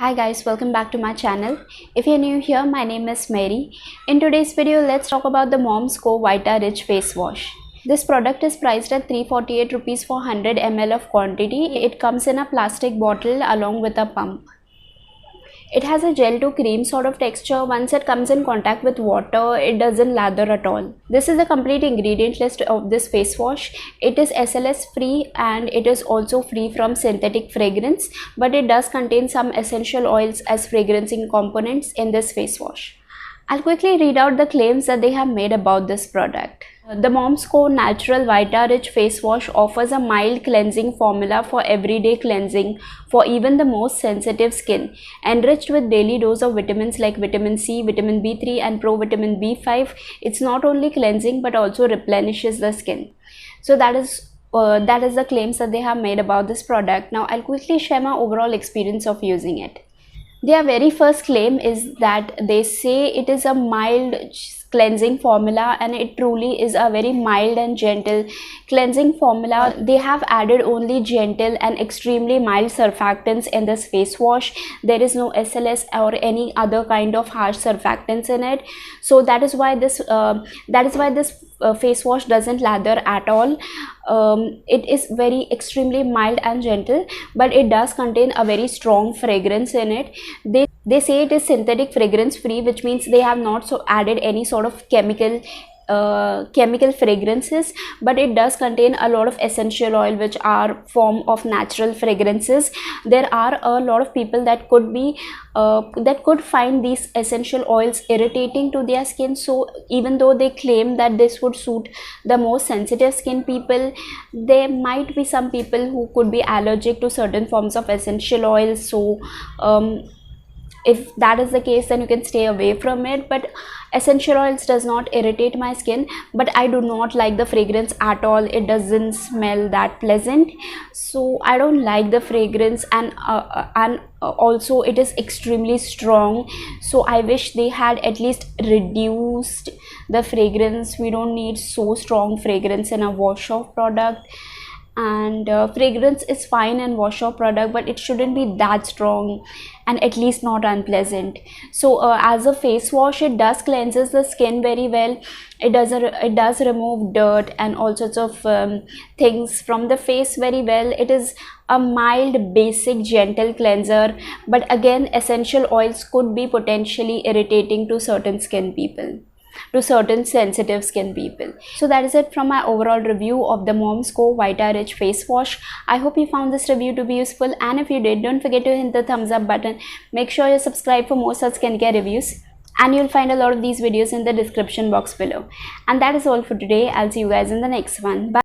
Hi guys, welcome back to my channel. If you're new here, my name is Mary. In today's video, let's talk about the Mom's Co Vita Rich Face Wash. This product is priced at 348 rupees for 100 ml of quantity. It comes in a plastic bottle along with a pump. It has a gel to cream sort of texture. Once it comes in contact with water, it doesn't lather at all. This is the complete ingredient list of this face wash. It is SLS free and it is also free from synthetic fragrance, but it does contain some essential oils as fragrancing components in this face wash. I'll quickly read out the claims that they have made about this product. The Mom's Co Natural Vita Rich Face Wash offers a mild cleansing formula for everyday cleansing for even the most sensitive skin, enriched with daily dose of vitamins like vitamin C, vitamin B3 and provitamin B5. It's not only cleansing but also replenishes the skin. So that is the claims that they have made about this product. Now I'll quickly share my overall experience of using it. Their very first claim is that they say it is a mild cleansing formula, and it truly is a very mild and gentle cleansing formula. They have added only gentle and extremely mild surfactants in this face wash. There is no SLS or any other kind of harsh surfactants in it, so that is why this face wash doesn't lather at all. It is very extremely mild and gentle, but it does contain a very strong fragrance in it. They say it is synthetic fragrance free, which means they have not added any sort of chemical fragrances, but it does contain a lot of essential oil which are form of natural fragrances. There are a lot of people that could find these essential oils irritating to their skin, so even though they claim that this would suit the most sensitive skin people, there might be some people who could be allergic to certain forms of essential oils. So if that is the case, then you can stay away from it. But essential oils does not irritate my skin, but I do not like the fragrance at all. It doesn't smell that pleasant, so I don't like the fragrance, and also it is extremely strong, so I wish they had at least reduced the fragrance. We don't need so strong fragrance in a wash off product, and fragrance is fine in wash off product, but it shouldn't be that strong and at least not unpleasant. So as a face wash, it does cleanses the skin very well. It does remove dirt and all sorts of things from the face very well. It is a mild, basic, gentle cleanser, but again, essential oils could be potentially irritating to certain skin people, to certain sensitive skin people. So that is it from my overall review of the Mom's Co Vita Rich Face Wash. I hope you found this review to be useful, and if you did, don't forget to hit the thumbs up button. Make sure you subscribe for more such skincare reviews, and you'll find a lot of these videos in the description box below. And that is all for today. I'll see you guys in the next one. Bye.